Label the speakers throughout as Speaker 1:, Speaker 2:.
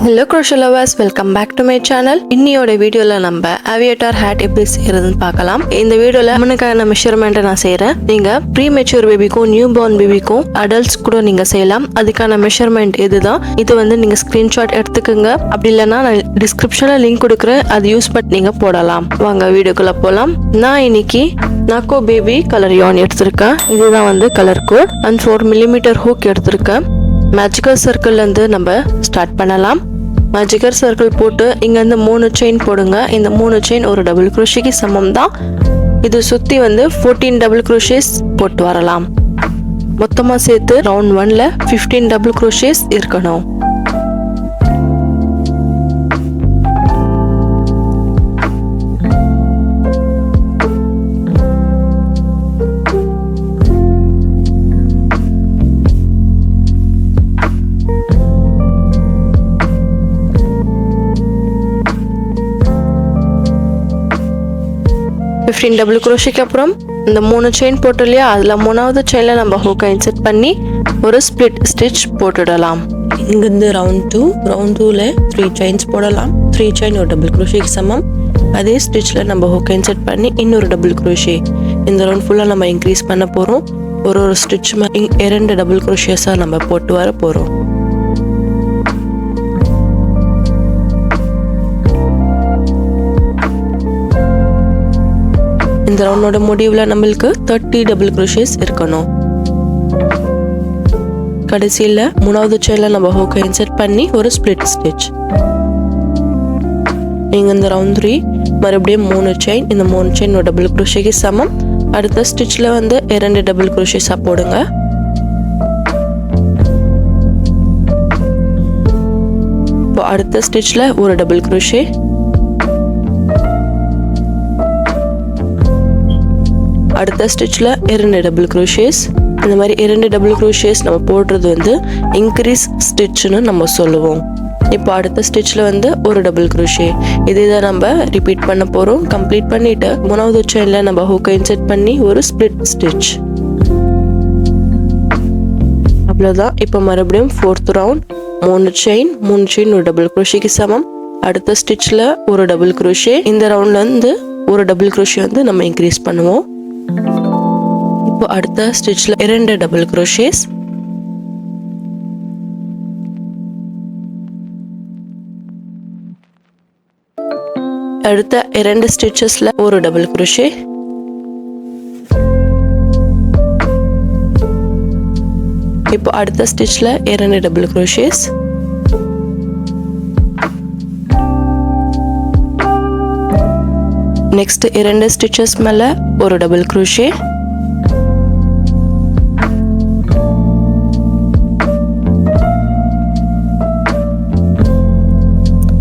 Speaker 1: Hello crochet lovers, welcome back to my channel. இன்னியோட வீடியோல நம்ம aviator hat எப்படி செய்யறதுன்னு பார்க்கலாம். இந்த வீடியோல நம்மளுக்கான மெஷர்மென்ட் நான் செய்றேன். நீங்க ப்ரீமெச்சூர் பேபிக்கும் நியூ பார்ன் பேபிக்கும் அடல்ட்ஸ் கூட நீங்க செய்யலாம். அதுக்கான மெஷர்மென்ட் இதுதான். இது வந்து நீங்க ஸ்கிரீன்ஷாட் எடுத்துக்கங்க. அப்படி இல்லனா நான் டிஸ்கிரிப்ஷன்ல லிங்க் கொடுக்கிறேன். அது யூஸ் பண்ணி நீங்க போடலாம். வாங்க வீடியோக்குள்ள போலாம். நான் இன்னைக்கு நாக்கோ பேபி கலர் yarn எடுத்திருக்கேன். இதுதான் வந்து colour code and 4 mm hook எடுத்திருக்கேன். மேஜிக்கல் சர்க்கிள் இருந்து நம்ம ஸ்டார்ட் பண்ணலாம். மேஜிக்கல் சர்க்கிள் போட்டு இங்க இருந்து 3 செயின் போடுங்க. இந்த 3 செயின் ஒரு டபுள் குரோஷேக்கு சமம் தான். இது சுத்தி வந்து 14 டபுள் குரோஷேஸ் போட்டு வரலாம். மொத்தமா சேர்த்து ரவுண்ட் 1ல 15 டபுள் குரோஷேஸ் இருக்கணும். டபுள் குரோஷேக்கு அப்புறம் இந்த 3 செயின் போட்டு இல்லையா, அதில் 3வது செயினில் நம்ம ஹூக்கை இன்செர்ட் பண்ணி ஒரு ஸ்பிளிட் ஸ்டிச் போட்டுடலாம். இங்கேருந்து ரவுண்ட் 2ல 3 செயின்ஸ் போடலாம். 3 செயின் ஒரு டபுள் குரோஷேக்கு சமம். அதே ஸ்டிச்சில் நம்ம ஹூக்கை இன்செர்ட் பண்ணி இன்னொரு டபுள் குரோஷே. இந்த ரவுண்ட் ஃபுல்லாக நம்ம இன்க்ரீஸ் பண்ண போகிறோம். ஒரு ஸ்டிச் 2 டபுள் குரோஷேஸாக நம்ம போட்டு வர போகிறோம். இந்த ரவுண்டோட முடிவுல நம்மளுக்கு 30 டபுள் குரோஷேஸ் இருக்கணும். கடைசியில 3வது செயின்ல நம்ம ஹூக்கை இன்செர்ட் பண்ணி ஒரு ஸ்பிளிட் ஸ்டிச். நீங்க இந்த ரவுண்ட் 3 மறுபடியும் 3 செயின். இந்த 3 செயின் ஒரு டபுள் குரோஷேக்கு சமம். அடுத்த ஸ்டிச்ல வந்து 2 டபுள் குரோஷேஸா போடுங்க. இப்போ அடுத்த ஸ்டிச்ல ஒரு டபுள் குரோஷே. அடுத்த ஸ்டிச்ல 2 டபுள் குரோஷேஸ். இந்த மாதிரி 2 டபுள் குரோஷேஸ் நம்ம போடுறது வந்து இன்க்ரீஸ் ஸ்டிச்னு நம்ம சொல்லுவோம். இப்போ அடுத்த ஸ்டிச்ல வந்து ஒரு டபுள் குரோஷே. இதே தான் நம்ம ரிப்பீட் பண்ண போறோம். கம்ப்ளீட் பண்ணிட்டு 3வது செயின்ல நம்ம ஹூக்கை இன்செர்ட் பண்ணி ஒரு ஸ்பிளிட் ஸ்டிச். அவ்வளவுதான். இப்போ மறுபடியும் 4th ரவுண்ட் 3 செயின் ஒரு டபுள் குரோஷேக்கு சமம். அடுத்த ஸ்டிச்ல ஒரு டபுள் குரோஷே. இந்த ரவுண்ட்ல இருந்து ஒரு டபுள் குரோஷே வந்து நம்ம இன்க்ரீஸ் பண்ணுவோம். இப்போ அடுத்த ஸ்டிச்ல 2 டபுள் குரோஷேஸ். அடுத்த 2 ஸ்டிச்சஸ்ல ஒரு டபுள் குரோஷே. இப்போ அடுத்த ஸ்டிச்ல 2 டபுள் குரோஷேஸ். நெக்ஸ்ட் 2 ஸ்டிச்சஸ் மேல ஒரு டபுள் குரோஷே.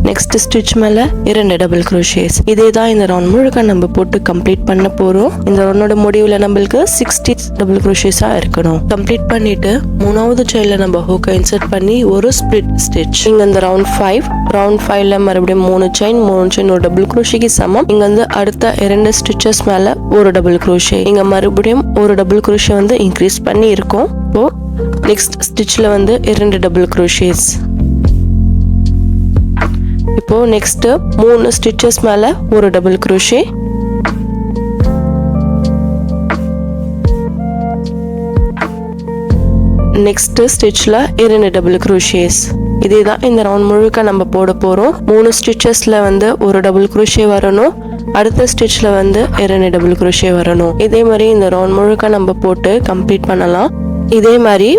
Speaker 1: நெக்ஸ்ட் ஸ்டிச் மேல 2 டபுள் குரோஷேஸ். இதே தான் இந்த ரவுண்ட் முழுக்க நம்ம போட்டு கம்ப்ளீட் பண்ண போறோம். இந்த ரவுண்டோட முடிவுல நம்மளுக்கு 60 டபுள் குரோஷேஸா இருக்கணும். கம்ப்ளீட் பண்ணிட்டு 3வது செயின்ல நம்ம ஹூக்கை இன்செர்ட் பண்ணி ஒரு ஸ்பிளிட் ஸ்டிச். இங்க இந்த ரவுண்ட் 5ல மறுபடியும் 3 செயின் ஒரு டபுள் குரோஷேக்கு சமம். இங்க வந்து அடுத்த 2 ஸ்டிச்சஸ் மேல ஒரு டபுள் குரோஷே. இங்க மறுபடியும் ஒரு டபுள் குரோஷே வந்து இன்க்ரீஸ் பண்ணி இருக்கும். இப்போ நெக்ஸ்ட் ஸ்டிச்ல வந்து 2 டபுள் குரோஷேஸ். இப்போ நெக்ஸ்ட் 3 ஸ்டிச்சஸ் மேல ஒரு டபுள் குரோஷே. நெக்ஸ்ட் ஸ்டிச்ல 2 டபுள் குரோஷேஸ். இதேதான் இந்த ரவுண்ட் முழுக்க நம்ம போட போறோம். 3 ஸ்டிச்சஸ்ல வந்து ஒரு டபுள் குரோஷே வரணும். அடுத்த ஸ்டிச்ல வந்து 2 டபுள் குரோஷே வரணும். இதே மாதிரி இந்த ரவுண்ட் முழுக்க நம்ம போட்டு கம்ப்ளீட் பண்ணலாம். இதே மாதிரி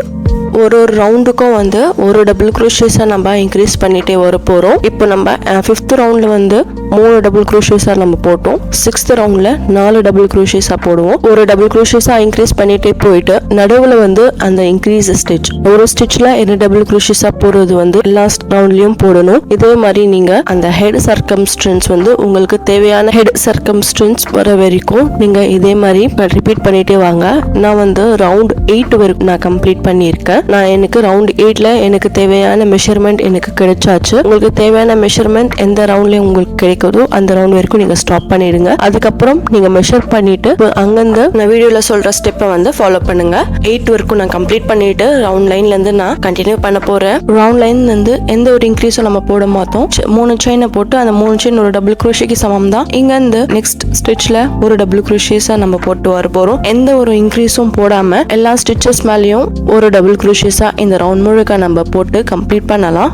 Speaker 1: ஒரு ரவுண்டுக்கும் வந்து ஒரு டபுள் குரோஷேஸா நம்ம இன்க்ரீஸ் பண்ணிட்டே வர போறோம். இப்போ நம்ம 5th ரவுண்ட்ல வந்து 3 டபுள் குரோஷேஸா நம்ம போட்டோம். 6th ரவுண்ட்ல 4 டபுள் குரோஷேஸா போடுவோம். ஒரு டபுள் குரோஷேஸா இன்க்ரீஸ் பண்ணிட்டே போயிட்டு நடுவுல வந்து அந்த இன்க்ரீஸ் ஸ்டிச் ஒரு ஸ்டிச்ல 2 டபுள் குரோஷேஸா போடுறது வந்து எல்லா ரவுண்ட்லயும் போடணும். இதே மாதிரி நீங்க அந்த ஹெட் சர்க்கம்ஸ்டன்ஸ் வந்து உங்களுக்கு தேவையான ஹெட் சர்க்கம்ஸ்டன்ஸ் வர வரைக்கும் நீங்க இதே மாதிரி ரிப்பீட் பண்ணிட்டே வாங்க. நான் வந்து ரவுண்ட் 8 வரைக்கும் நான் கம்ப்ளீட் பண்ணியிருக்கேன். நான் எனக்கு ரவுண்ட் 8ல எனக்கு தேவையான மெஷர்மெண்ட் எனக்கு கிடைச்சாச்சு. உங்களுக்கு தேவையான மெஷர்மெண்ட் எந்த ரவுண்ட்ல உங்களுக்கு கிடைக்குதோ அந்த ரவுண்ட் வரைக்கும் நீங்க ஸ்டாப் பண்ணிடுங்க. அதுக்கப்புறம் நீங்க மெஷர் பண்ணிட்டு அங்கிருந்து நான் வீடியோல சொல்ற ஸ்டெப்பை வந்து ஃபாலோ பண்ணுங்க. 8 வரைக்கும் நான் கம்ப்ளீட் பண்ணிட்டு ரவுண்ட் லைன்ல இருந்து நான் கண்டினியூ பண்ண போறேன். ரவுண்ட் லைன்ல இருந்து எந்த ஒரு இன்க்ரீஸும் நம்ம போட மாட்டோம். 3 செயினை போட்டு அந்த 3 செயின் ஒரு டபுள் குரோஷேக்கு சமம் தான். இங்க இருந்து நெக்ஸ்ட் ஸ்டிச்ல ஒரு டபுள் குரோஷேஸா நம்ம போட்டு வர போறோம். எந்த ஒரு இன்க்ரீஸும் போடாம எல்லா ஸ்டிச்சஸ் மேலயும் ஒரு டபுள் குரோஷேஸா இந்த ரவுண்ட் முழுக்க நம்ம போட்டு கம்ப்ளீட் பண்ணலாம்.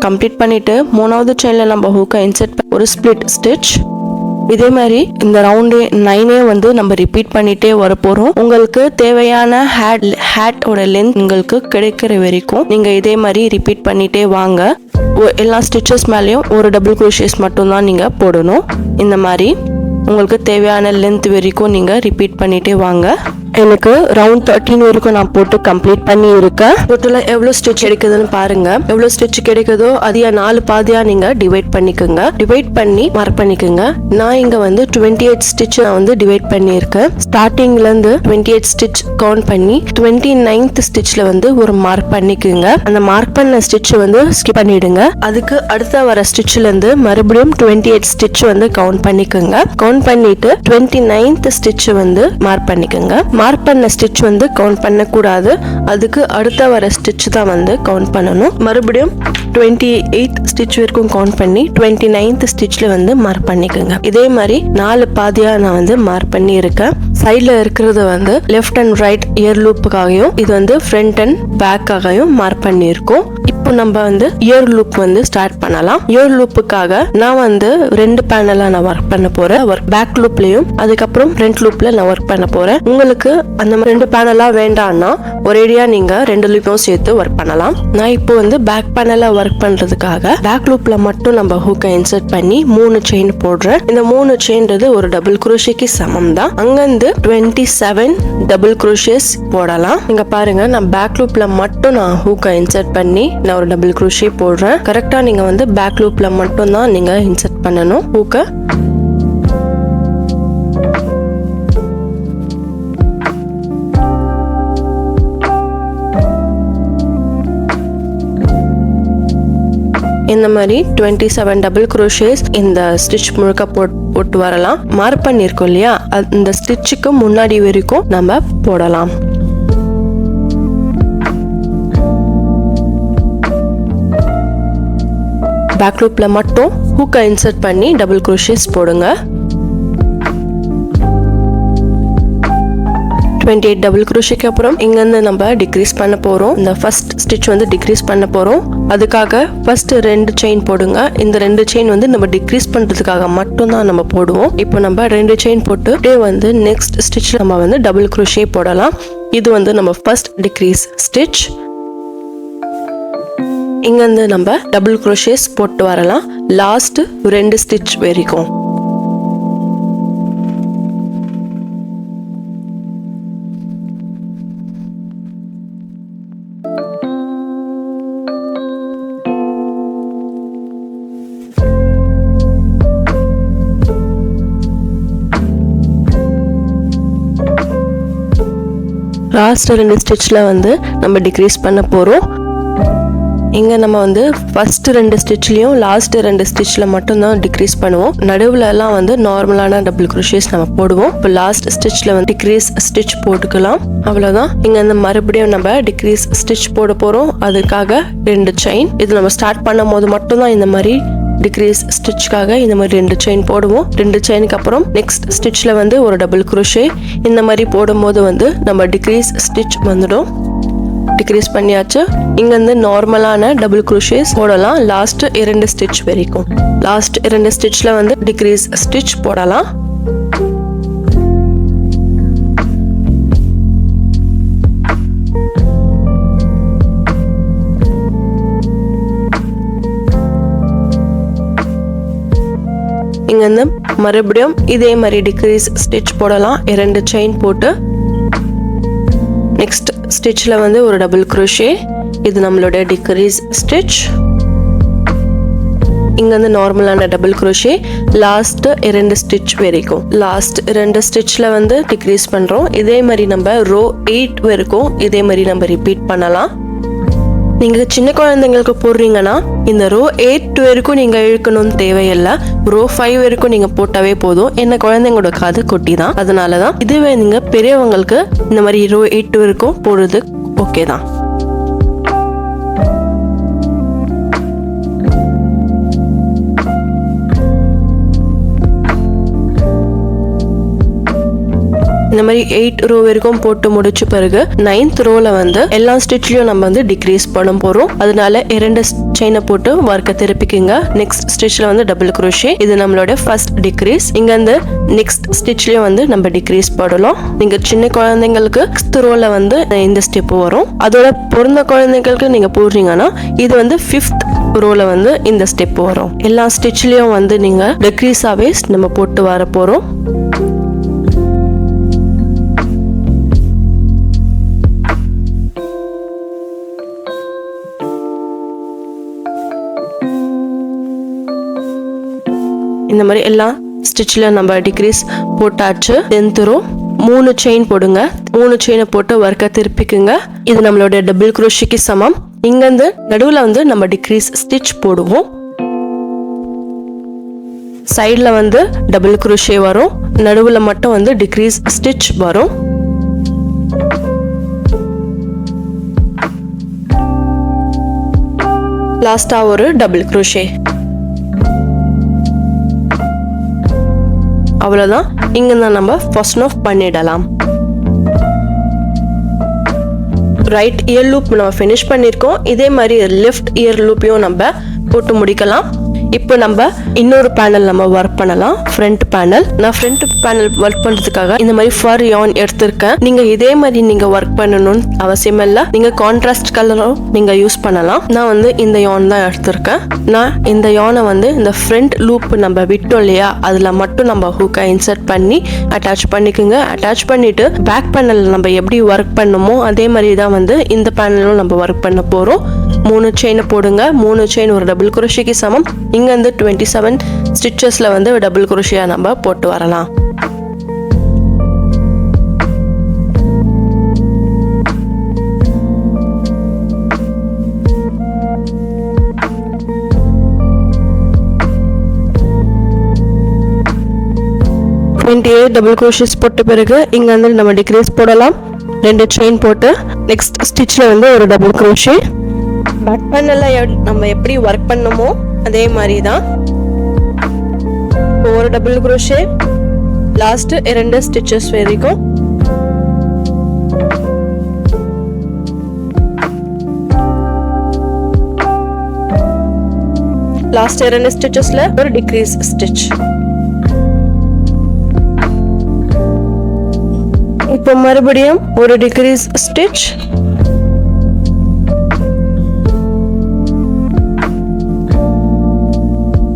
Speaker 1: கம்ப்ளீட் பண்ணிட்டு 3வது செயின்ல நம்ம ஹூக்கை இன்சர்ட் ஒரு ஸ்பிளிட் ஸ்டிச். இதே மாதிரி இந்த ரவுண்ட் 9 வந்து நம்ம ரிப்பீட் பண்ணிட்டே வர போறோம். உங்களுக்கு தேவையான ஹேட்டோட லென்த் உங்களுக்கு கிடைக்கிற வரைக்கும் நீங்க இதே மாதிரி ரிப்பீட் பண்ணிட்டே வாங்க. எல்லா ஸ்டிச்சஸ் மேலேயும் ஒரு டபுள் குரோஷேஸ் மட்டும் தான் நீங்க போடணும். இந்த மாதிரி உங்களுக்கு தேவையான லென்த் வரைக்கும் நீங்க ரிப்பீட் பண்ணிட்டே வாங்க. எனக்கு ரவுண்ட் 13 வரைக்கும் நான் போட்டு கம்ப்ளீட் பண்ணி இருக்கேன். டோட்டலா எவ்வளவு ஸ்டிச் கிடைக்குதுன்னு பாருங்க. எவ்வளவு ஸ்டிச் கிடைக்குதோ அதையா 4 பாதியா நீங்க டிவைட் பண்ணிக்கோங்க. டிவைட் பண்ணி மார்க் பண்ணிக்கோங்க. நான் இங்க வந்து 28 ஸ்டிச் நான் வந்து டிவைட் பண்ணியிருக்கேன். ஸ்டார்டிங்ல இருந்து 28 ஸ்டிச் கவுண்ட் பண்ணி 29th ஸ்டிச்ல வந்து ஒரு மார்க் பண்ணிக்கோங்க. அந்த மார்க் பண்ண ஸ்டிச் வந்து ஸ்கிப் பண்ணிடுங்க. அதுக்கு அடுத்த வர ஸ்டிச்ல இருந்து மறுபடியும் 28 ஸ்டிச் வந்து கவுண்ட் பண்ணிக்கோங்க. கவுண்ட் பண்ணிட்டு 29th ஸ்டிச் வந்து மார்க் பண்ணிக்கோங்க. மார்க் பண்ண ஸ்டிச் வந்து கவுண்ட் பண்ண கூடாது. அதுக்கு அடுத்த வர ஸ்டிச் தான் வந்து கவுண்ட் பண்ணணும். மறுபடியும் 28 ஸ்டிச் வரைக்கும் கவுண்ட் பண்ணி 29th ஸ்டிச்ல வந்து மார்க் பண்ணிக்கோங்க. இதே மாதிரி 4 பாதியா நான் வந்து மார்க் பண்ணி இருக்கேன். சைட்ல இருக்கிறது வந்து லெஃப்ட் அண்ட் ரைட் இயர் லூப்புக்காகவும் இது வந்து ஃப்ரண்ட் அண்ட் பேக்காகவும் மார்க் பண்ணி இருக்கோம். இப்போ நம்ம வந்து இயர் லூப் வந்து ஸ்டார்ட் பண்ணலாம். இயர் லூப்புக்காக நான் வந்து 2 பேனலா நான் ஒர்க் பண்ண போறேன். பேக் லூப்லயும் அதுக்கப்புறம் ஃப்ரண்ட் லூப்ல நான் ஒர்க் பண்ண போறேன். உங்களுக்கு அந்த 2 பேனலா வேண்டாம்னா ஒரேடியா நீங்க 2 லூப்பையும் சேர்த்து ஒர்க் பண்ணலாம். நான் இப்போ வந்து பேக் பேனலா ஒர்க் பண்றதுக்காக பேக் லூப்ல மட்டும் நம்ம ஹூக்கை இன்சர்ட் பண்ணி 3 செயின் போடுறேன். இந்த 3 செயின்றது ஒரு டபுள் குரோஷேக்கு சமம் தான். அங்கிருந்து 27 டபுள் குரோஷேஸ் போடலாம். இங்க பாருங்க நான் பேக் லூப்ல மட்டும் நான் ஹூக்கை இன்சர்ட் பண்ணி நான் ஒரு டபுள் குரோஷே போடுறேன். கரெக்டா நீங்க வந்து பேக் லூப்ல மட்டும் தான் நீங்க இன்சர்ட் பண்ணணும் ஹூக்கை. இந்த மாதிரி 27 டபுள் குரோஷேஸ் இந்த ஸ்டிச் முழுக்க போட்டு வரலாம். மார்க் பண்ணிருக்கோம் இல்லையா, அந்த ஸ்டிச்சுக்கு முன்னாடி வரைக்கும் நம்ம போடலாம். பேக் லூப்ல மட்டும் ஹூக்கை இன்சர்ட் பண்ணி டபுள் குரோஷேஸ் போடுங்க. 28 டபுள் குரோஷேக்கு அப்புறம் இங்க இருந்து நம்ம டிக்ரீஸ் பண்ண போறோம். இந்த ஃபர்ஸ்ட் ஸ்டிச் வந்து டிக்ரீஸ் பண்ண போறோம். அதுக்காக ஃபர்ஸ்ட் 2 செயின் போடுங்க. இந்த 2 செயின் வந்து நம்ம டிக்ரீஸ் பண்றதுக்காக மட்டும் தான் நம்ம போடுவோம். இப்போ நம்ம 2 செயின் போட்டு வந்து நெக்ஸ்ட் ஸ்டிச் நம்ம வந்து டபுள் குரோஷே போடலாம். இது வந்து நம்ம ஃபர்ஸ்ட் டிக்ரீஸ் ஸ்டிச். இங்க இருந்து நம்ம டபுள் குரோஷேஸ் போட்டு வரலாம் லாஸ்ட் 2 ஸ்டிச் வரைக்கும். லாஸ்ட் 2 ஸ்டிச்ல வந்து நம்ம டிக்ரீஸ் பண்ண போறோம். இங்க நம்ம வந்து ஃபர்ஸ்ட் 2 ஸ்டிச்லயும் லாஸ்ட் 2 ஸ்டிச்ல மட்டும் தான் டிக்ரீஸ் பண்ணுவோம். நடுவுல எல்லாம் வந்து நார்மலான டபுள் குரோஷேஸ் நம்ம போடுவோம். இப்போ லாஸ்ட் ஸ்டிச்ல வந்து டிக்ரீஸ் ஸ்டிச் போட்டுக்கலாம். அவ்வளவுதான். இங்க இந்த மறுபடியும் நம்ம டிக்ரீஸ் ஸ்டிச் போட போறோம். அதுக்காக 2 செயின். இது நம்ம ஸ்டார்ட் பண்ணும் போது மட்டும் தான் இந்த மாதிரி டிக்ரீஸ் ஸ்டிச்சுக்காக இந்த மாதிரி 2 செயின் போடுவோம். 2 செயினுக்கு அப்புறம் நெக்ஸ்ட் ஸ்டிச்ல வந்து ஒரு டபுள் குரோஷே. இந்த மாதிரி போடும்போது வந்து நம்ம டிக்ரீஸ் ஸ்டிச் வந்துடும். டிக்ரீஸ் பண்ணியாச்சு. இங்க இருந்து நார்மலான டபுள் குரோஷேஸ் போடலாம் லாஸ்ட் 2 ஸ்டிச் வரைக்கும். லாஸ்ட் 2 ஸ்டிச்ல வந்து டிக்ரீஸ் ஸ்டிச் போடலாம். இங்க இருந்து மறுபடியும் இதே மாதிரி டிக்ரீஸ் ஸ்டிச் போடலாம். 2 செயின் போட்டு நெக்ஸ்ட் ஸ்டிச்ல வந்து ஒரு டபுள் குரோஷே. இது நம்மளோட டிக்ரீஸ் ஸ்டிச். இங்க வந்து நார்மலான டபுள் crochet லாஸ்ட் 2 ஸ்டிட்ச் வரைக்கும். லாஸ்ட் 2 ஸ்டிட்ச்ல வந்து டிக்ரீஸ் பண்றோம். இதே மாதிரி நம்ம ரோ 8 வரைக்கும் இதே மாதிரி நம்ம ரிப்பீட் பண்ணலாம். நீங்க சின்ன குழந்தைங்களுக்கு போடுறீங்கன்னா இந்த ரோ 8 வரைக்கும் நீங்க இழுக்கணும்னு தேவையில்லை. ரோ 5 வரைக்கும் நீங்க போட்டாவே போதும். என்ன குழந்தைங்களோட காது குட்டி தான், அதனாலதான். இதுவே நீங்க பெரியவங்களுக்கு இந்த மாதிரி ரோ 8 வரைக்கும் போடுறது ஓகே தான். இந்த மாதிரி 8 ரோ வரைக்கும் போட்டு முடிச்ச பிறகு 9th ரோல வந்து எல்லா ஸ்டிச்லயும் நம்ம வந்து டிக்ரீஸ் பண்ண போறோம். அதனால 2 செயினை போட்டு வர்க்க திருப்பிக்குங்க. நெக்ஸ்ட் ஸ்டிச்ல வந்து டபுள் crochet. இது நம்மளோட ஃபர்ஸ்ட் டிக்ரீஸ். இங்க வந்து நெக்ஸ்ட் ஸ்டிச்லயும் வந்து நம்ம டிக்ரீஸ் போடலாம். நீங்க சின்ன குழந்தைங்களுக்கு 6th ரோல வந்து இந்த ஸ்டெப் வரும். அதோட பிறந்த குழந்தைங்களுக்கு நீங்க போடுறீங்கன்னா இது வந்து 5th ரோல வந்து இந்த ஸ்டெப் வரும். எல்லா ஸ்டிச்லயும் வந்து நீங்க டிக்ரீஸாவே நம்ம போட்டு வர போறோம். இந்த மாதிரி எல்லா ஸ்டிச்ல நம்ம டிக்ரீஸ் போட்டாச்சு. 10th ரோ 3 செயின் போடுங்க. 3 செயினை போட்டு வர்க்க திருப்பிக்குங்க. இது நம்மளோட டபுள் crochetக்கு சமம். இங்க இருந்து நடுவுல வந்து நம்ம டிக்ரீஸ் ஸ்டிச் போடுவோம். சைடுல வந்து டபுள் crochet வரும். நடுவுல மட்டும் வந்து டிக்ரீஸ் ஸ்டிச் வரும். லாஸ்டா ஒரு டபுள் crochet. அவ்வளவுதான். இங்க நம்ம ஃபர்ஸ்ட் ஆஃப் பண்ணிடலாம். ரைட் இயர் லூப் நம்ம ஃபினிஷ் பண்ணிருக்கோம். இதே மாதிரி லெஃப்ட் இயர் லூப்பையும் நம்ம போட்டு முடிக்கலாம். இப்போ நம்ம இன்னொரு பேனல் நம்ம ஒர்க் பண்ணலாம். Front panel. நான் ஃப்ரண்ட் பேனல் ஒர்க் பண்றதுக்காக இந்த மாதிரி ஃபர் யார்ன் எடுத்திருக்கேன். நீங்க இதே மாதிரி நீங்க ஒர்க் பண்ணணும்னு அவசியம் இல்லை. நீங்க கான்ட்ராஸ்ட் கலரும் நீங்க யூஸ் பண்ணலாம். நான் வந்து இந்த யார்ன் தான் எடுத்திருக்கேன். நான் இந்த யார்னை வந்து இந்த ஃப்ரண்ட் லூப் நம்ம விட்டோம் இல்லையா, அதுல மட்டும் நம்ம ஹூக்கை இன்சர்ட் பண்ணி அட்டாச் பண்ணிக்கோங்க. அட்டாச் பண்ணிட்டு பேக் பேனல் நம்ம எப்படி ஒர்க் பண்ணுமோ அதே மாதிரி தான் வந்து இந்த பேனலும் நம்ம ஒர்க் பண்ண போறோம். 3 செயினை போடுங்க. 3 செயின் ஒரு டபுள் crochetக்கு சமம். இங்க வந்து 27 ஸ்டிச்சஸ்ல வந்து டபுள் crochet நம்ம போட்டு வரலாம். டபுள் crochet போட்ட பிறகு இங்க வந்து நம்ம டிக்ரீஸ் போடலாம். 2 செயின் போட்டு நெக்ஸ்ட் ஸ்டிச்ல வந்து ஒரு டபுள் crochet. பேக் பேனல்ல நம்ம எப்படி ஒர்க் பண்ணமோ அதே மாதிரி தான். ஒரு டபுள் crochet லாஸ்ட் 2 ஸ்டிச்சஸ் வரைக்கும். லாஸ்ட் 2 ஸ்டிச்சஸ்ல ஒரு டிக்ரீஸ் ஸ்டிச். இப்போ மறுபடியும் ஒரு டிக்ரீஸ் ஸ்டிச்.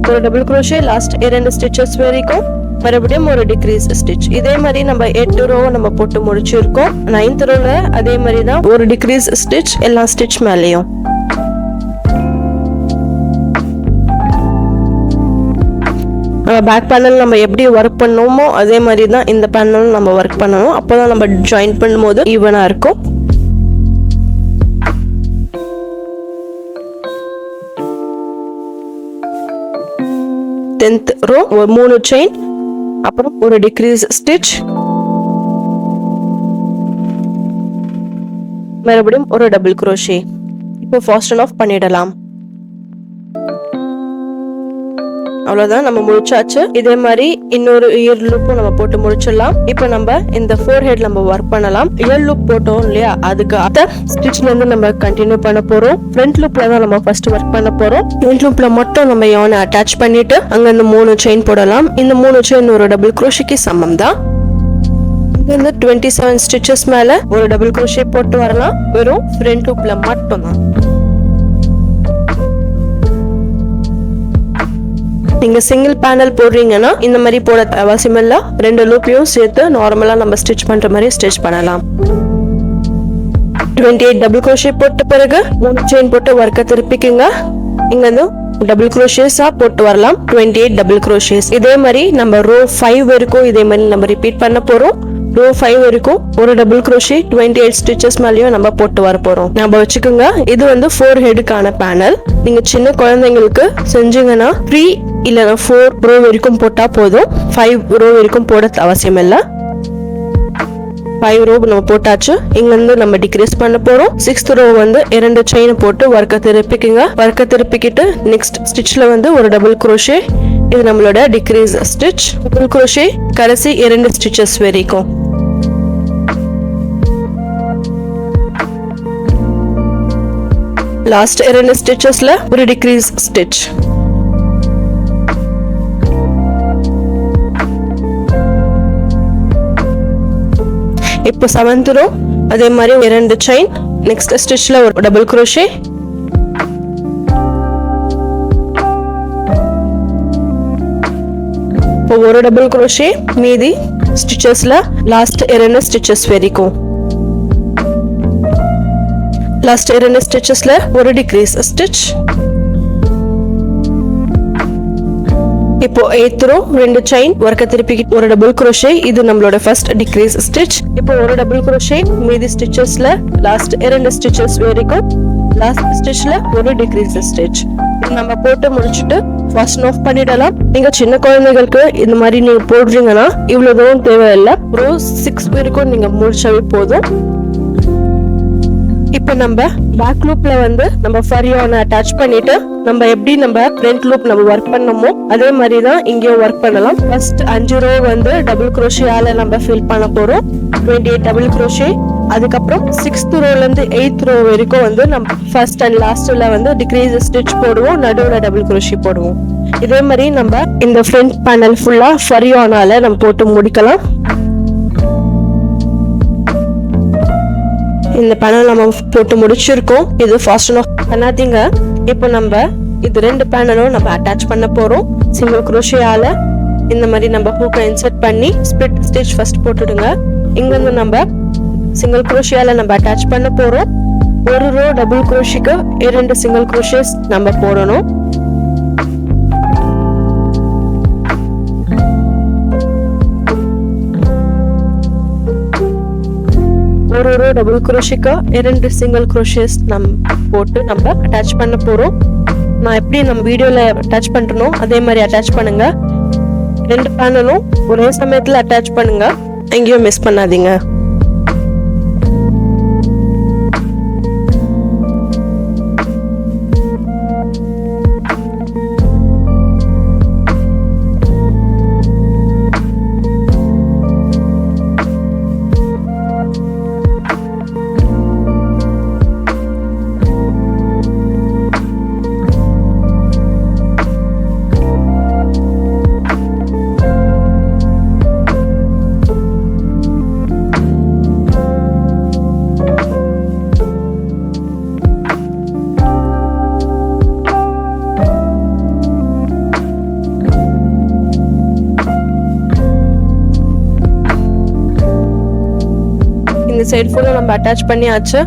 Speaker 1: ஒரு டபுள் crochet லாஸ்ட் 2 ஸ்டிச்சஸ் வரைக்கும். மறுபடியும் ஒரு டிக்ரீஸ் ஸ்டிச். இதே மாதிரி நம்ம 8 ரோ நம்ம போட்டு முடிச்சிருக்கோம். 9th ரோல அதே மாதிரி தான் ஒரு டிக்ரீஸ் ஸ்டிச் எல்லா ஸ்டிச் மேலேயும். பேக் பேனல் நம்ம எப்படி ஒர்க் பண்ணோமோ அதே மாதிரி தான் இந்த பேனல் நம்ம ஒர்க் பண்ணணும். அப்போதான் நம்ம ஜாயின் பண்ணும்போது ஈவனா இருக்கும். டென்த் ரோ 3 செயின், அப்புறம் ஒரு டிக்ரீஸ் ஸ்டிச், மறுபடியும் ஒரு டபுள் crochet. இப்போ ஃபாஸ்ட் ஆஃப் பண்ணிடலாம். அவ்வளவுதான், நம்ம முடிச்சாச்சு. இதே மாதிரி இன்னொரு இயர் லூப்பும் நம்ம போட்டு முடிச்சிடலாம். இப்போ நம்ம இந்த ஃபோர் ஹெட் நம்ம ஒர்க் பண்ணலாம். இயர் லூப் போட்டோம் இல்லையா, அதுக்கு அடுத்த ஸ்டிச்ல இருந்து நம்ம கண்டினியூ பண்ண போறோம். ஃப்ரண்ட் லூப்ல தான் நம்ம ஃபர்ஸ்ட் ஒர்க் பண்ண போறோம். ஃப்ரண்ட் லூப்ல மட்டும் நம்ம யானை அட்டாச் பண்ணிட்டு அங்க இந்த 3 செயின் போடலாம். இந்த 3 செயின் ஒரு டபுள் crochetக்கு சமம் தான். இந்த 27 ஸ்டிச்சஸ் மேல ஒரு டபுள் crochet போட்டு வரலாம். வெறும் ஃப்ரண்ட் லூப்ல மட்டும் தான். நீங்க சிங்கிள் பேனல் போடுறீங்கன்னா இந்த மாதிரி போட அவசியம் இல்ல. 2 லூப்பையும் சேர்த்து நார்மலா நம்ம ஸ்டிச் பண்ற மாதிரி ஸ்டிச் பண்ணலாம். 28 டபுள் crochet போட்ட பிறகு 3 செயின் போட்டு வர்க்க திருப்பிக்குங்க. இங்க வந்து டபுள் குரோஷேஸா போட்டு வரலாம். 28 டபுள் குரோஷேஸ். இதே மாதிரி நம்ம ரோ 5 வரைக்கும் இதே மாதிரி நம்ம ரிப்பீட் பண்ண போறோம். ரோ 5 வரைக்கும் ஒரு டபுள் குரோஷே 28 ஸ்டிச்சஸ் மேலயும் நம்ம போட்டு வர போறோம். நம்ம வச்சுக்கோங்க, இது வந்து 4 ஹெடுக்கான பேனல். நீங்க சின்ன குழந்தைங்களுக்கு செஞ்சீங்கன்னா 3 இல்லைன்னா 4 ரோ வரைக்கும் போட்டா போதும். 5 ரோ வரைக்கும் போட அவசியம் இல்லை. 5 ரோ நம்ம போட்டாச்சு. இங்க இருந்து நம்ம டிக்ரீஸ் பண்ண போறோம். 6th ரோ வந்து 2 செயின் போட்டு வர்க்க திருப்பிக்குங்க. வர்க்க திருப்பிக்கிட்டு நெக்ஸ்ட் ஸ்டிச்ல வந்து ஒரு டபுள் குரோஷே. இது நம்மளோட டிக்ரீஸ் ஸ்டிச். டபுள் குரோஷே கடைசி 2 ஸ்டிச்சஸ் வரைக்கும். லாஸ்ட் 2 ஸ்டிச்சஸ்ல ஒரு டிக்ரீஸ் ஸ்டிச். இப்போ 7th ரோ அதே மாதிரி 2 செயின். நெக்ஸ்ட் ஸ்டிச்ல ஒரு டபுள் குரோஷே. இப்போ ஒரு டபுள் குரோஷே மீதி ஸ்டிச்சஸ்ல லாஸ்ட் 2 ஸ்டிச்சஸ் வரைக்கும். லாஸ்ட் 2 ஸ்டிச்சஸ்ல ஒரு டிக்ரீஸ் ஸ்டிச். இப்போ 8th ரோ 2 செயின் வர்க்க திருப்பி ஒரு டபுள் குரோஷே. இது நம்மளோட ஃபர்ஸ்ட் டிக்ரீஸ் ஸ்டிச். இப்போ ஒரு டபுள் குரோஷே மீதி ஸ்டிச்சஸ்ல லாஸ்ட் 2 ஸ்டிச்சஸ் வரைக்கும். லாஸ்ட் ஸ்டிச்ல ஒரு டிக்ரீஸ் ஸ்டிச். நம்ம போட்டு முடிச்சுட்டு ஃபர்ஸ்ட் ஆஃப் பண்ணிடலாம். நீங்க சின்ன குழந்தைகளுக்கு இந்த மாதிரி நீங்க போடுறீங்கன்னா இவ்வளவு தூரம் தேவையில்லை. ரோ 6 வரைக்கும் நீங்க முடிச்சாவே போதும். இப்போ நம்ம பேக் லூப்ல வந்து நம்ம ஃபரியானை அட்டாச் பண்ணிட்டு நம்ம எப்படி நம்ம ஃப்ரண்ட் லூப் நம்ம ஒர்க் பண்ணோமோ அதே மாதிரி தான் இங்கேயும் ஒர்க் பண்ணலாம். ஃபர்ஸ்ட் 5 ரோ வந்து டபுள் குரோஷேயால நம்ம ஃபில் பண்ண போறோம். 28 டபுள் குரோஷே. அதுக்கப்புறம் 6th ரோல இருந்து 8th ரோ வரைக்கும் வந்து நம்ம ஃபர்ஸ்ட் அண்ட் லாஸ்ட்ல வந்து டிக்ரீஸ் ஸ்டிச் போடுவோம். நடுவுல டபுள் குரோஷே போடுவோம். இதே மாதிரி நம்ம இந்த ஃப்ரண்ட் பேனல் ஃபுல்லா ஃபரியானால நம்ம போட்டு முடிக்கலாம். இந்த பேனல் நம்ம போட்டு முடிச்சிருக்கோம். இது ஃபாஸ்ட் ஆஃப் பண்ணாதீங்க. இப்போ நம்ம இது 2 பேனலும் நம்ம அட்டாச் பண்ண போறோம். சிங்கிள் குரோஷேயால இந்த மாதிரி நம்ம ஹூக்கை இன்சர்ட் பண்ணி ஸ்பிளிட் ஸ்டிச் ஃபர்ஸ்ட் போட்டுடுங்க. இங்க இருந்து நம்ம சிங்கிள் குரோஷேயால நம்ம அட்டாச் பண்ண போறோம். ஒரு ரோ டபுள் குரோஷேக்கு 2 சிங்கிள் குரோஷேஸ் நம்ம போடணும். ஒரு ரோ டபுள் குரோஷேக்கு 2 சிங்கிள் குரோஷேஸ் நம்ம போட்டு நம்ம அட்டாச் பண்ண போறோம். நான் எப்படி நம்ம வீடியோல அட்டாச் பண்றனோ அதே மாதிரி அட்டாச் பண்ணுங்க. 2 பேனலும் ஒரே சமயத்துல அட்டாச் பண்ணுங்க. எங்கேயும் மிஸ் பண்ணாதீங்க. இந்த சைடு ஃபுல்லா நம்ம அட்டாச் பண்ணியாச்சு.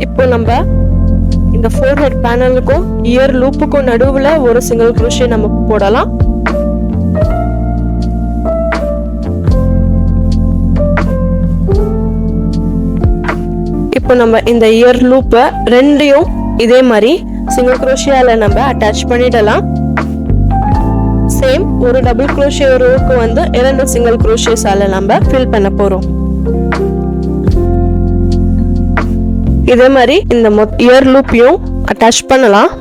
Speaker 1: இப்போ நம்ம இந்த ஃபோர் ஹெட் பேனலுக்கும் இயர் லூப்புக்கும் நடுவுல ஒரு சிங்கிள் குரோஷே நம்ம போடலாம். இப்போ நம்ம இந்த இயர் லூப்பை ரெண்டையும் இதே மாதிரி சிங்கிள் குரோஷியால நம்ம அட்டாச் பண்ணிடலாம். சேம் ஒரு டபுள் குரோஷே ரோக்கு வந்து 2 சிங்கிள் குரோஷேஸால நம்ம ஃபில் பண்ண போறோம். இதே மாதிரி இந்த இயர் லூப்பையும் அட்டாச் பண்ணலாம்.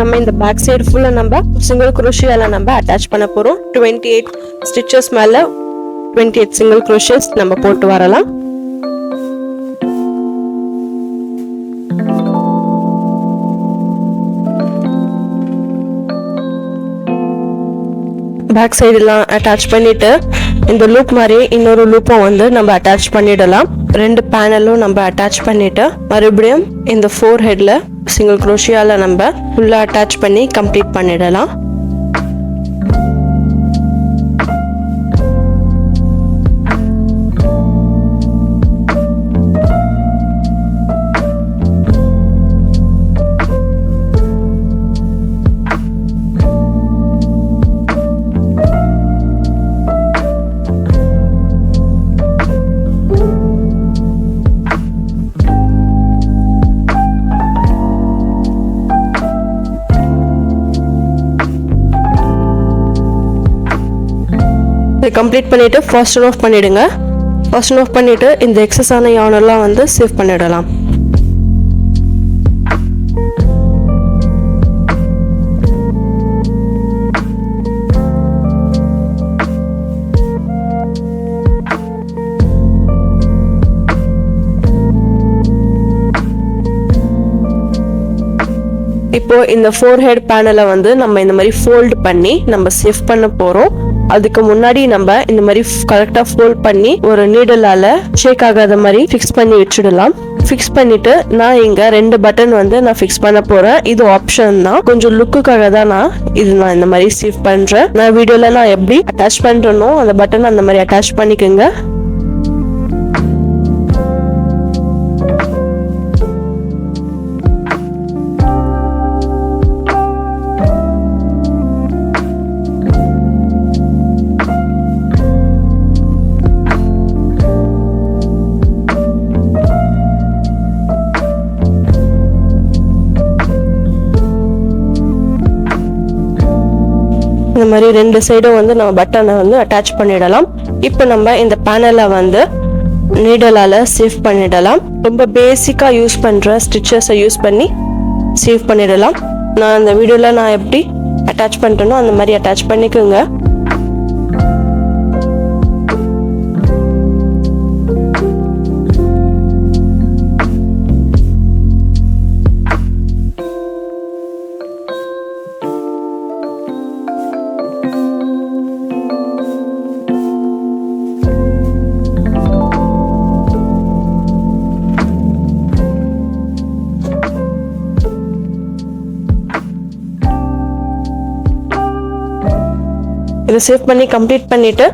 Speaker 1: நம்ம இந்த பேக் சைடு ஃபுல்லா நம்ம சிங்கிள் crochetல நம்ம அட்டாச் பண்ண போறோம். 28 ஸ்டிச்சஸ் மேல 28 சிங்கிள் crochet நம்ம போட்டு வரலாம். பேக் சைடுலாம் அட்டாச் பண்ணிட்டு இந்த லூப் மாதிரி இன்னொரு லூப்பும் வந்து நம்ம அட்டாச் பண்ணிடலாம். ரெண்டு பேனலும் நம்ம அட்டாச் பண்ணிட்டு மறுபடியும் இந்த 4 ஹெட்ல சிங்கிள் crochetல நம்ம ஃபுல்லா அட்டாச் பண்ணி கம்ப்ளீட் பண்ணிடலாம். கம்ப்ளீட் பண்ணிட்டு ஃபர்ஸ்ட் ஆஃப் பண்ணிடுங்க. ஃபர்ஸ்ட் ஆஃப் பண்ணிட்டு இந்த எக்ஸஸ் ஆன yarn எல்லாம் வந்து சேவ் பண்ணிடலாம். இப்போ இந்த 4 ஹெட் பேனலை வந்து நம்ம இந்த மாதிரி ஃபோல்ட் பண்ணி நம்ம சேவ் பண்ண போறோம். அதுக்கு முன்னாடி நம்ம இந்த மாதிரி கரெக்டா ஃபோல்ட் பண்ணி ஒரு நீடலால ஷேக் ஆகாத மாதிரி ஃபிக்ஸ் பண்ணி வச்சிடலாம். ஃபிக்ஸ் பண்ணிட்டு நான் இங்க 2 பட்டன் வந்து நான் ஃபிக்ஸ் பண்ண போறேன். இது ஆப்ஷன் தான், கொஞ்சம் லுக்குக்காக தான் நான் இந்த மாதிரி சேவ் பண்றேன். நான் வீடியோல நான் எப்படி அட்டாச் பண்றேனோ அந்த பட்டன் அந்த மாதிரி அட்டாச் பண்ணிக்கோங்க. இந்த மாதிரி 2 சைடும் வந்து நம்ம பட்டனை வந்து அட்டாச் பண்ணிடலாம். இப்போ நம்ம இந்த பேனலை வந்து நீடலால சேவ் பண்ணிடலாம். ரொம்ப பேசிக்கா யூஸ் பண்ற ஸ்டிச்சஸை யூஸ் பண்ணி சேவ் பண்ணிடலாம். நான் இந்த வீடியோல நான் எப்படி அட்டாச் பண்றேனோ அந்த மாதிரி அட்டாச் பண்ணிக்கோங்க. இதை சேவ் பண்ணி கம்ப்ளீட் பண்ணிட்டு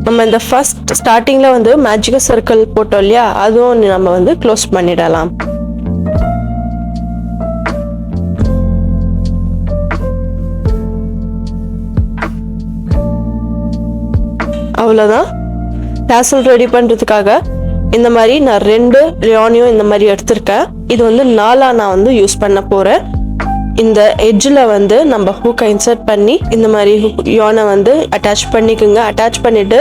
Speaker 1: நம்ம இந்த ஃபர்ஸ்ட் ஸ்டார்டிங்ல வந்து மேஜிக் சர்க்கிள் போட்டோம் இல்லையா, அதுவும் நம்ம வந்து க்ளோஸ் பண்ணிடலாம். அவ்வளோதான். டாசல் ரெடி பண்றதுக்காக இந்த மாதிரி நான் 2 ரியானையும் இந்த மாதிரி எடுத்திருக்கேன். இது வந்து 4ஆ நான் வந்து யூஸ் பண்ண போறேன். இந்த எட்ஜில் வந்து நம்ம ஹூக்கை இன்சர்ட் பண்ணி இந்த மாதிரி யானை வந்து அட்டாச் பண்ணிக்கோங்க. அட்டாச் பண்ணிட்டு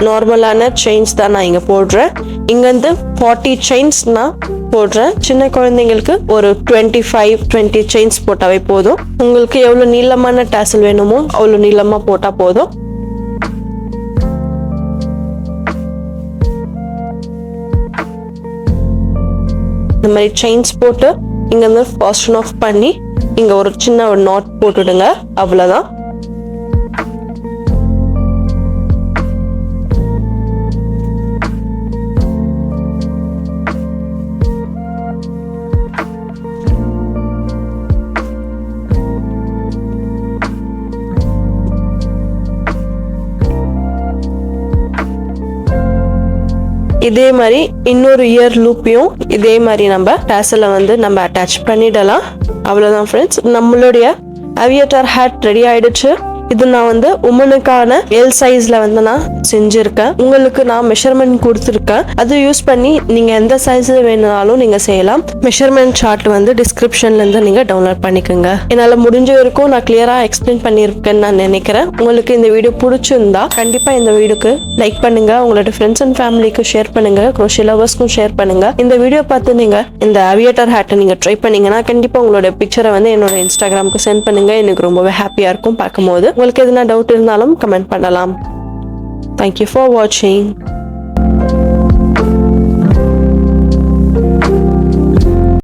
Speaker 1: நார்மலான செயின்ஸ் தான் நான் இங்கே போடுறேன். இங்கேருந்து 40 செயின்ஸ் நான் போடுறேன். சின்ன குழந்தைங்களுக்கு ஒரு 25-20 செயின்ஸ் போட்டாவே போதும். உங்களுக்கு எவ்வளோ நீளமான டாசல் வேணுமோ அவ்வளோ நீளமாக போட்டால் போதும். இந்த மாதிரி செயின்ஸ் போட்டு இங்கேருந்து ஃபர்ஸ்ட் ஆஃப் பண்ணி இங்க ஒரு சின்ன ஒரு நாட் போட்டுடுங்க. அவ்வளவுதான். இதே மாதிரி இன்னொரு இயர் லூப்பையும் இதே மாதிரி நம்ம டாசலை வந்து நம்ம அட்டாச் பண்ணிடலாம். அவ்வளவுதான் ஃப்ரெண்ட்ஸ், நம்மளுடைய அவியேட்டர் ஹேட் ரெடி ஆயிடுச்சு. இது நான் வந்து உமனுக்கான எல் சைஸ்ல வந்து நான் செஞ்சிருக்கேன். உங்களுக்கு நான் மெஷர்மெண்ட் கொடுத்துருக்கேன். அது யூஸ் பண்ணி நீங்க எந்த சைஸ்ல வேணும்னாலும் நீங்க செய்யலாம். மெஷர்மெண்ட் சார்ட் வந்து டிஸ்கிரிப்ஷன்ல இருந்து நீங்க டவுன்லோட் பண்ணிக்கோங்க. என்னால முடிஞ்ச வரைக்கும் நான் கிளியரா எக்ஸ்பிளைன் பண்ணிருக்கேன்னு நான் நினைக்கிறேன். உங்களுக்கு இந்த வீடியோ பிடிச்சிருந்தா கண்டிப்பா இந்த வீடியோக்கு லைக் பண்ணுங்க, உங்களோட ஃப்ரெண்ட்ஸ் அண்ட் ஃபேமிலிக்கு ஷேர் பண்ணுங்க, crochet லவர்ஸ்க்கும் ஷேர் பண்ணுங்க. இந்த வீடியோ பார்த்து நீங்க இந்த அவியேட்டர் ஹேட்டை நீங்க ட்ரை பண்ணீங்கன்னா கண்டிப்பா உங்களோட பிக்சரை வந்து என்னோட இன்ஸ்டாகிராமுக்கு சென்ட் பண்ணுங்க. எனக்கு ரொம்பவே ஹாப்பியா இருக்கும் பார்க்கும்போது. உங்களுக்கு எதுனா டவுட் இருந்தாலும் கமெண்ட் பண்ணலாம். Thank you for watching.